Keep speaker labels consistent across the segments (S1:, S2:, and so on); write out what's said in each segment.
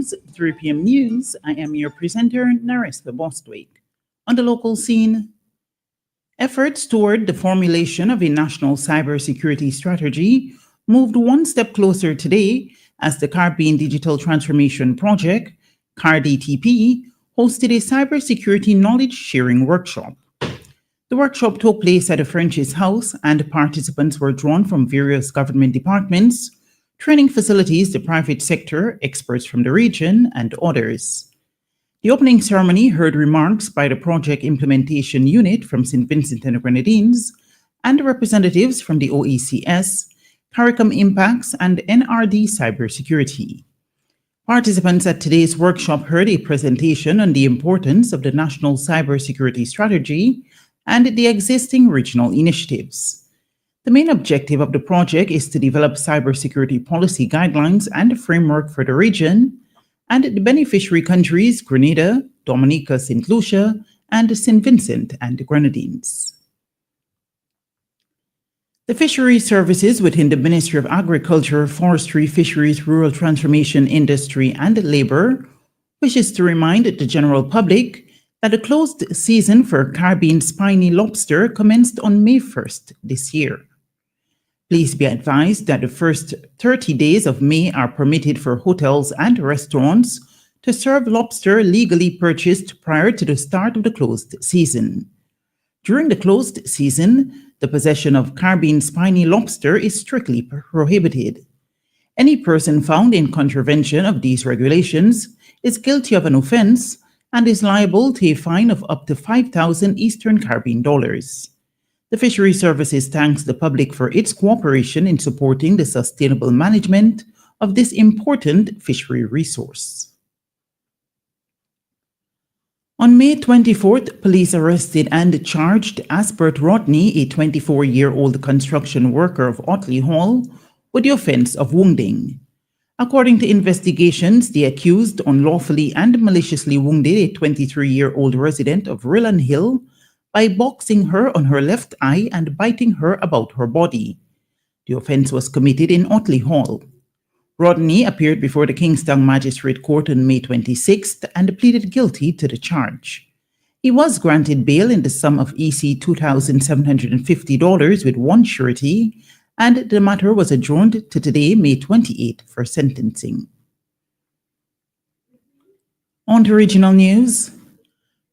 S1: 3 p.m. news. I am your presenter, Nareska Bostwick. On the local scene, efforts toward the formulation of a national cybersecurity strategy moved one step closer today as the Caribbean Digital Transformation Project, CARDTP, hosted a cybersecurity knowledge sharing workshop. The workshop took place at the French's House, and participants were drawn from various government departments, training facilities, the private sector, experts from the region, and others. The opening ceremony heard remarks by the project implementation unit from St. Vincent and the Grenadines and representatives from the OECS, CARICOM Impacts, and NRD Cybersecurity. Participants at today's workshop heard a presentation on the importance of the National Cybersecurity Strategy and the existing regional initiatives. The main objective of the project is to develop cybersecurity policy guidelines and a framework for the region, and the beneficiary countries Grenada, Dominica, St. Lucia, and St. Vincent and the Grenadines. The fishery services within the Ministry of Agriculture, Forestry, Fisheries, Rural Transformation, Industry, and Labor wishes to remind the general public that the closed season for Caribbean spiny lobster commenced on May 1st this year. Please be advised that the first 30 days of May are permitted for hotels and restaurants to serve lobster legally purchased prior to the start of the closed season. During the closed season, the possession of Caribbean spiny lobster is strictly prohibited. Any person found in contravention of these regulations is guilty of an offense and is liable to a fine of up to 5,000 Eastern Caribbean dollars. The Fishery Services thanks the public for its cooperation in supporting the sustainable management of this important fishery resource. On May 24th, police arrested and charged Asbert Rodney, a 24-year-old construction worker of Otley Hall, with the offense of wounding. According to investigations, the accused unlawfully and maliciously wounded a 23-year-old resident of Rillan Hill by boxing her on her left eye and biting her about her body. The offense was committed in Otley Hall. Rodney appeared before the Kingston Magistrate Court on May 26th and pleaded guilty to the charge. He was granted bail in the sum of EC $2,750 with one surety, and the matter was adjourned to today, May 28th, for sentencing. On to regional news.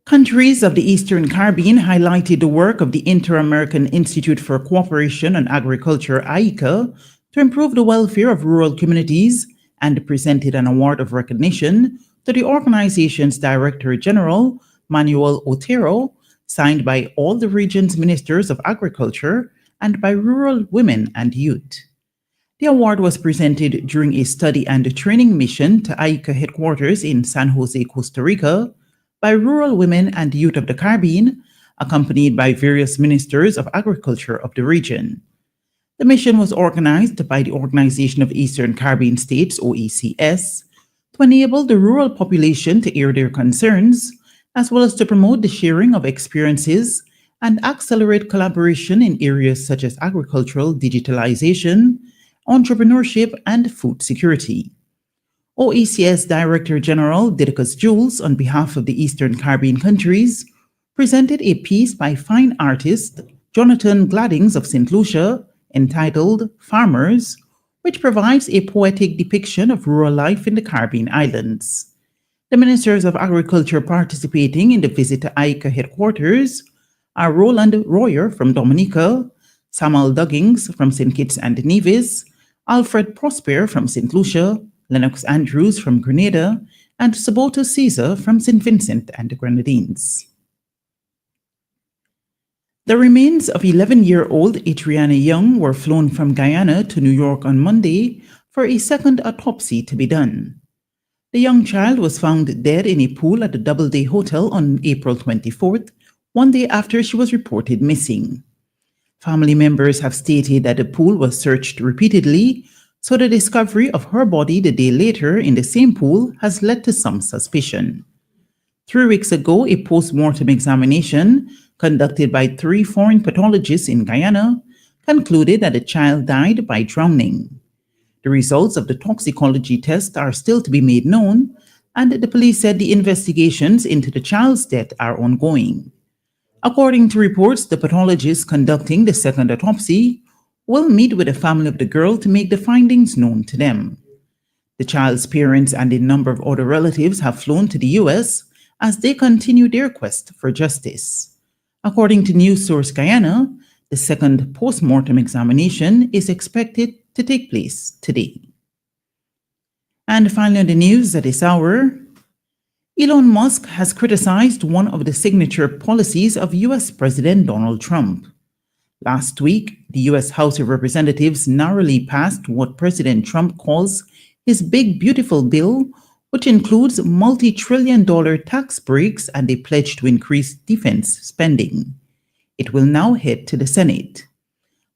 S1: Countries of the Eastern Caribbean highlighted the work of the Inter-American Institute for Cooperation on Agriculture, ICA, to improve the welfare of rural communities and presented an award of recognition to the organization's Director General, Manuel Otero, signed by all the region's ministers of agriculture and by rural women and youth. The award was presented during a study and training mission to ICA headquarters in San Jose, Costa Rica, by rural women and youth of the Caribbean, accompanied by various ministers of agriculture of the region. The mission was organized by the Organization of Eastern Caribbean States, OECS, to enable the rural population to air their concerns, as well as to promote the sharing of experiences and accelerate collaboration in areas such as agricultural digitalization, entrepreneurship, and food security. OECS Director General Didacus Jules, on behalf of the Eastern Caribbean countries, presented a piece by fine artist Jonathan Gladdings of St. Lucia entitled Farmers, which provides a poetic depiction of rural life in the Caribbean islands. The ministers of agriculture participating in the visit to ICA headquarters are Roland Royer from Dominica, Samuel Duggins from St. Kitts and Nevis, Alfred Prosper from St. Lucia, Lennox Andrews from Grenada, and Saboto Caesar from St. Vincent and the Grenadines. The remains of 11-year-old Adriana Young were flown from Guyana to New York on Monday for a second autopsy to be done. The young child was found dead in a pool at the Doubleday Hotel on April 24th, one day after she was reported missing. Family members have stated that the pool was searched repeatedly, so the discovery of her body the day later in the same pool has led to some suspicion. 3 weeks ago, a post-mortem examination conducted by 3 foreign pathologists in Guyana concluded that the child died by drowning. The results of the toxicology test are still to be made known, and the police said the investigations into the child's death are ongoing. According to reports, the pathologist conducting the second autopsy will meet with the family of the girl to make the findings known to them. The child's parents and a number of other relatives have flown to the U.S. as they continue their quest for justice. According to News Source Guyana, the second post-mortem examination is expected to take place today. And finally on the news at this hour, Elon Musk has criticized one of the signature policies of U.S. President Donald Trump. Last week, the U.S. House of Representatives narrowly passed what President Trump calls his Big Beautiful Bill, which includes multi-trillion-dollar tax breaks and a pledge to increase defense spending. It will now head to the Senate.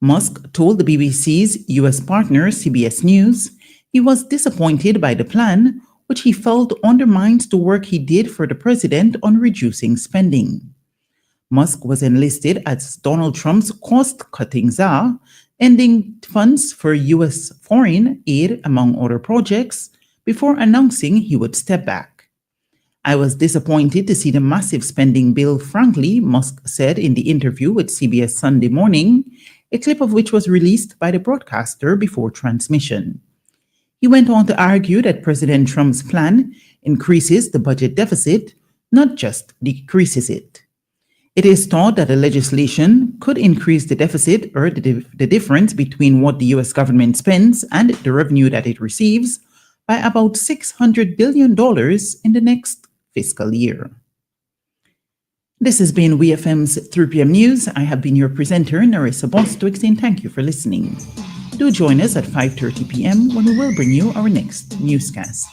S1: Musk told the BBC's U.S. partner, CBS News, he was disappointed by the plan, which he felt undermines the work he did for the president on reducing spending. Musk was enlisted as Donald Trump's cost-cutting czar, ending funds for U.S. foreign aid, among other projects, before announcing he would step back. I was disappointed to see the massive spending bill, frankly, Musk said in the interview with CBS Sunday Morning, a clip of which was released by the broadcaster before transmission. He went on to argue that President Trump's plan increases the budget deficit, not just decreases it. It is thought that the legislation could increase the deficit, or the difference between what the U.S. government spends and the revenue that it receives, by about $600 billion in the next fiscal year. This has been WeFM's 3 p.m. News. I have been your presenter, Narissa Bostwick, and thank you for listening. Do join us at 5:30 p.m. when we will bring you our next newscast.